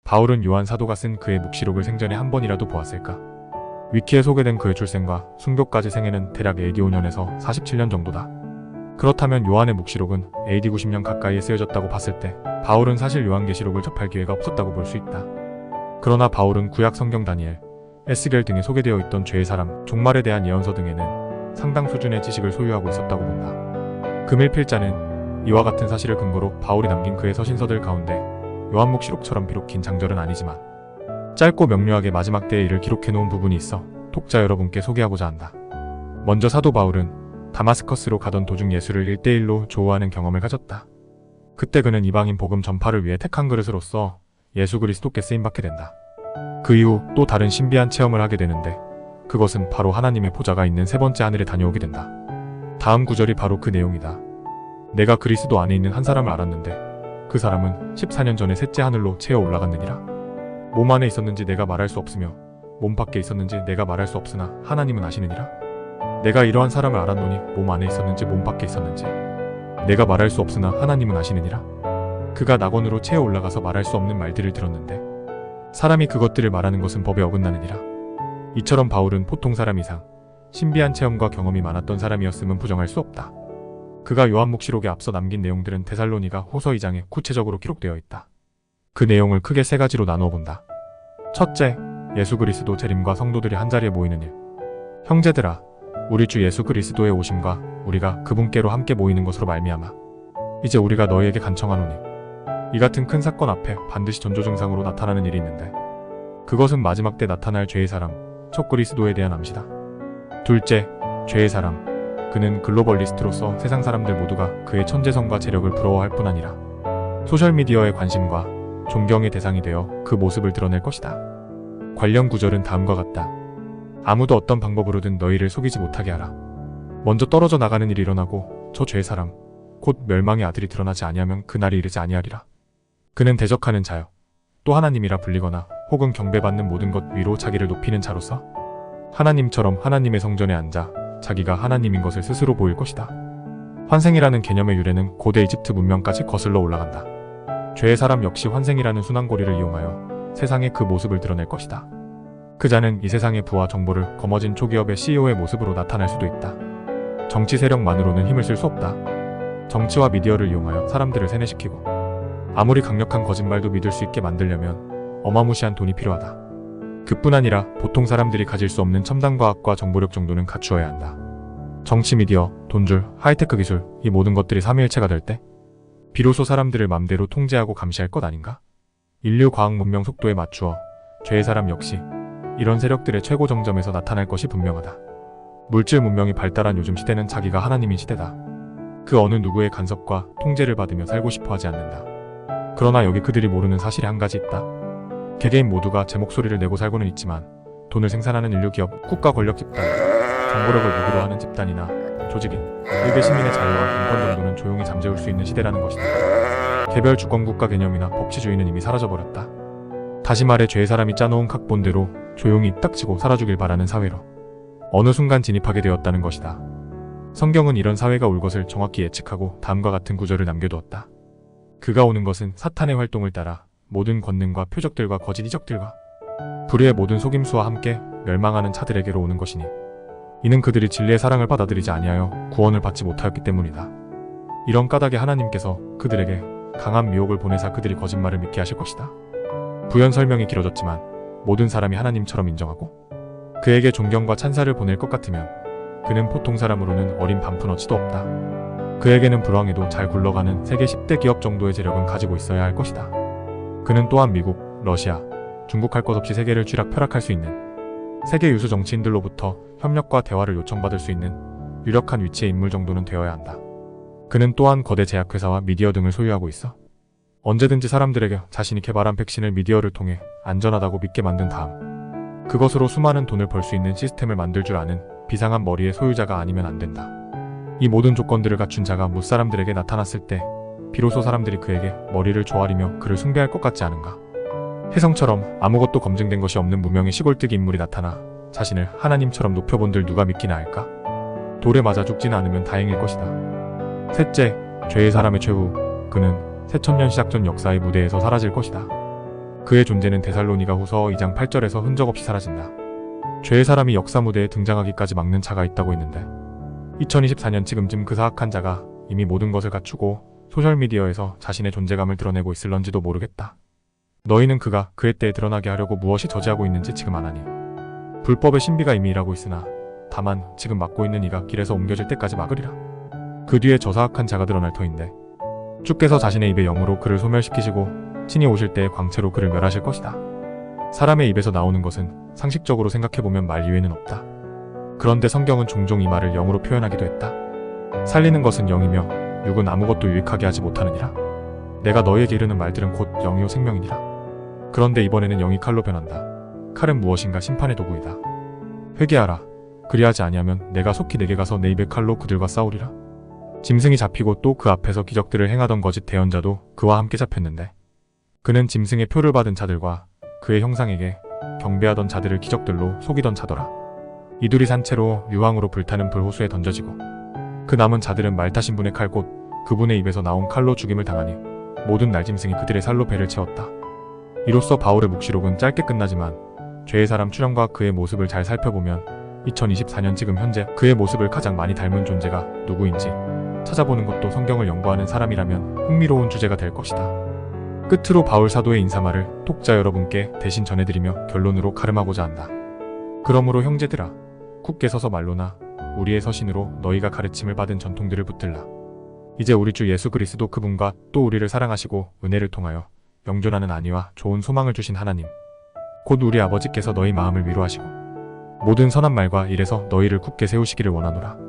바울은 요한 사도가 쓴 그의 묵시록을 생전에 한 번이라도 보았을까? 위키에 소개된 그의 출생과 순교까지 생애는 대략 AD 5년에서 47년 정도다. 그렇다면 요한의 묵시록은 AD 90년 가까이에 쓰여졌다고 봤을 때 바울은 사실 요한계시록을 접할 기회가 없었다고 볼 수 있다. 그러나 바울은 구약 성경 다니엘, 에스겔 등에 소개되어 있던 죄의 사람, 종말에 대한 예언서 등에는 상당 수준의 지식을 소유하고 있었다고 본다. 금일필자는 이와 같은 사실을 근거로 바울이 남긴 그의 서신서들 가운데 요한묵시록처럼 비록 긴 장절은 아니지만 짧고 명료하게 마지막 때의 일을 기록해놓은 부분이 있어 독자 여러분께 소개하고자 한다. 먼저 사도 바울은 다마스커스로 가던 도중 예수를 1대1로 조우하는 경험을 가졌다. 그때 그는 이방인 복음 전파를 위해 택한 그릇으로서 예수 그리스도께 쓰임받게 된다. 그 이후 또 다른 신비한 체험을 하게 되는데 그것은 바로 하나님의 보좌가 있는 세 번째 하늘에 다녀오게 된다. 다음 구절이 바로 그 내용이다. 내가 그리스도 안에 있는 한 사람을 알았는데 그 사람은 14년 전에 셋째 하늘로 채어 올라갔느니라. 몸 안에 있었는지 내가 말할 수 없으며 몸 밖에 있었는지 내가 말할 수 없으나 하나님은 아시느니라. 내가 이러한 사람을 알았노니 몸 안에 있었는지 몸 밖에 있었는지 내가 말할 수 없으나 하나님은 아시느니라. 그가 낙원으로 채어 올라가서 말할 수 없는 말들을 들었는데 사람이 그것들을 말하는 것은 법에 어긋나느니라. 이처럼 바울은 보통 사람 이상 신비한 체험과 경험이 많았던 사람이었음은 부정할 수 없다. 그가 요한묵시록에 앞서 남긴 내용들은 데살로니가 후서 2장에 구체적으로 기록되어 있다. 그 내용을 크게 세 가지로 나누어 본다. 첫째, 예수 그리스도 재림과 성도들이 한자리에 모이는 일. 형제들아, 우리 주 예수 그리스도의 오심과 우리가 그분께로 함께 모이는 것으로 말미암아 이제 우리가 너희에게 간청하노니 이 같은 큰 사건 앞에 반드시 전조 증상으로 나타나는 일이 있는데 그것은 마지막 때 나타날 죄의 사람, 첫 그리스도에 대한 암시다. 둘째, 죄의 사람. 그는 글로벌리스트로서 세상 사람들 모두가 그의 천재성과 재력을 부러워할 뿐 아니라 소셜미디어의 관심과 존경의 대상이 되어 그 모습을 드러낼 것이다. 관련 구절은 다음과 같다. 아무도 어떤 방법으로든 너희를 속이지 못하게 하라. 먼저 떨어져 나가는 일이 일어나고 저 죄의 사람, 곧 멸망의 아들이 드러나지 아니하면 그날이 이르지 아니하리라. 그는 대적하는 자여, 또 하나님이라 불리거나 혹은 경배받는 모든 것 위로 자기를 높이는 자로서 하나님처럼 하나님의 성전에 앉아 자기가 하나님인 것을 스스로 보일 것이다. 환생이라는 개념의 유래는 고대 이집트 문명까지 거슬러 올라간다. 죄의 사람 역시 환생이라는 순환고리를 이용하여 세상의 그 모습을 드러낼 것이다. 그 자는 이 세상의 부와 정보를 거머쥔 초기업의 CEO의 모습으로 나타날 수도 있다. 정치 세력만으로는 힘을 쓸 수 없다. 정치와 미디어를 이용하여 사람들을 세뇌시키고 아무리 강력한 거짓말도 믿을 수 있게 만들려면 어마무시한 돈이 필요하다. 그뿐 아니라 보통 사람들이 가질 수 없는 첨단 과학과 정보력 정도는 갖추어야 한다. 정치, 미디어, 돈줄, 하이테크 기술, 이 모든 것들이 삼위일체가 될 때 비로소 사람들을 맘대로 통제하고 감시할 것 아닌가? 인류 과학 문명 속도에 맞추어 죄의 사람 역시 이런 세력들의 최고 정점에서 나타날 것이 분명하다. 물질 문명이 발달한 요즘 시대는 자기가 하나님인 시대다. 그 어느 누구의 간섭과 통제를 받으며 살고 싶어 하지 않는다. 그러나 여기 그들이 모르는 사실이 한 가지 있다. 개개인 모두가 제 목소리를 내고 살고는 있지만 돈을 생산하는 인류 기업, 국가 권력 집단, 정보력을 무기로 하는 집단이나 조직인 일개 시민의 자유와 인권 정도는 조용히 잠재울 수 있는 시대라는 것이다. 개별 주권국가 개념이나 법치주의는 이미 사라져버렸다. 다시 말해 죄의 사람이 짜놓은 각본대로 조용히 딱지고 살아주길 바라는 사회로 어느 순간 진입하게 되었다는 것이다. 성경은 이런 사회가 올 것을 정확히 예측하고 다음과 같은 구절을 남겨두었다. 그가 오는 것은 사탄의 활동을 따라 모든 권능과 표적들과 거짓 이적들과 불의의 모든 속임수와 함께 멸망하는 자들에게로 오는 것이니 이는 그들이 진리의 사랑을 받아들이지 아니하여 구원을 받지 못하였기 때문이다. 이런 까닭에 하나님께서 그들에게 강한 미혹을 보내사 그들이 거짓말을 믿게 하실 것이다. 부연 설명이 길어졌지만 모든 사람이 하나님처럼 인정하고 그에게 존경과 찬사를 보낼 것 같으면 그는 보통 사람으로는 어린 반푼어치도 없다. 그에게는 불황에도 잘 굴러가는 세계 10대 기업 정도의 재력은 가지고 있어야 할 것이다. 그는 또한 미국, 러시아, 중국 할 것 없이 세계를 쥐락펴락할 수 있는 세계 유수 정치인들로부터 협력과 대화를 요청받을 수 있는 유력한 위치의 인물 정도는 되어야 한다. 그는 또한 거대 제약회사와 미디어 등을 소유하고 있어 언제든지 사람들에게 자신이 개발한 백신을 미디어를 통해 안전하다고 믿게 만든 다음 그것으로 수많은 돈을 벌 수 있는 시스템을 만들 줄 아는 비상한 머리의 소유자가 아니면 안 된다. 이 모든 조건들을 갖춘 자가 무사람들에게 나타났을 때 비로소 사람들이 그에게 머리를 조아리며 그를 숭배할 것 같지 않은가? 혜성처럼 아무것도 검증된 것이 없는 무명의 시골뜨기 인물이 나타나 자신을 하나님처럼 높여본들 누가 믿기나 할까? 돌에 맞아 죽지는 않으면 다행일 것이다. 셋째, 죄의 사람의 최후. 그는 새천년 시작 전 역사의 무대에서 사라질 것이다. 그의 존재는 데살로니가 후서 2장 8절에서 흔적 없이 사라진다. 죄의 사람이 역사 무대에 등장하기까지 막는 자가 있다고 했는데 2024년 지금쯤 그 사악한 자가 이미 모든 것을 갖추고 소셜미디어에서 자신의 존재감을 드러내고 있을런지도 모르겠다. 너희는 그가 그의 때에 드러나게 하려고 무엇이 저지하고 있는지 지금 아나니? 불법의 신비가 이미 일하고 있으나 다만 지금 막고 있는 이가 길에서 옮겨질 때까지 막으리라. 그 뒤에 저 사악한 자가 드러날 터인데 주께서 자신의 입의 영으로 그를 소멸시키시고 친히 오실 때의 광채로 그를 멸하실 것이다. 사람의 입에서 나오는 것은 상식적으로 생각해보면 말 이외에는 없다. 그런데 성경은 종종 이 말을 영으로 표현하기도 했다. 살리는 것은 영이며 육은 아무것도 유익하게 하지 못하느니라. 내가 너희에게 이르는 말들은 곧 영이요 생명이니라. 그런데 이번에는 영이 칼로 변한다. 칼은 무엇인가? 심판의 도구이다. 회개하라. 그리하지 아니하면 내가 속히 내게 가서 내 입의 칼로 그들과 싸우리라. 짐승이 잡히고 또 그 앞에서 기적들을 행하던 거짓 대언자도 그와 함께 잡혔는데 그는 짐승의 표를 받은 자들과 그의 형상에게 경배하던 자들을 기적들로 속이던 자더라. 이둘이 산채로 유황으로 불타는 불호수에 던져지고 그 남은 자들은 말 타신 분의 칼 곧 그분의 입에서 나온 칼로 죽임을 당하니 모든 날짐승이 그들의 살로 배를 채웠다. 이로써 바울의 묵시록은 짧게 끝나지만 죄의 사람 출현과 그의 모습을 잘 살펴보면 2024년 지금 현재 그의 모습을 가장 많이 닮은 존재가 누구인지 찾아보는 것도 성경을 연구하는 사람이라면 흥미로운 주제가 될 것이다. 끝으로 바울 사도의 인사말을 독자 여러분께 대신 전해드리며 결론으로 가름하고자 한다. 그러므로 형제들아, 굳게 서서 말로나 우리의 서신으로 너희가 가르침을 받은 전통들을 붙들라. 이제 우리 주 예수 그리스도 그분과 또 우리를 사랑하시고 은혜를 통하여 영존하는 안위와 좋은 소망을 주신 하나님, 곧 우리 아버지께서 너희 마음을 위로하시고 모든 선한 말과 일에서 너희를 굳게 세우시기를 원하노라.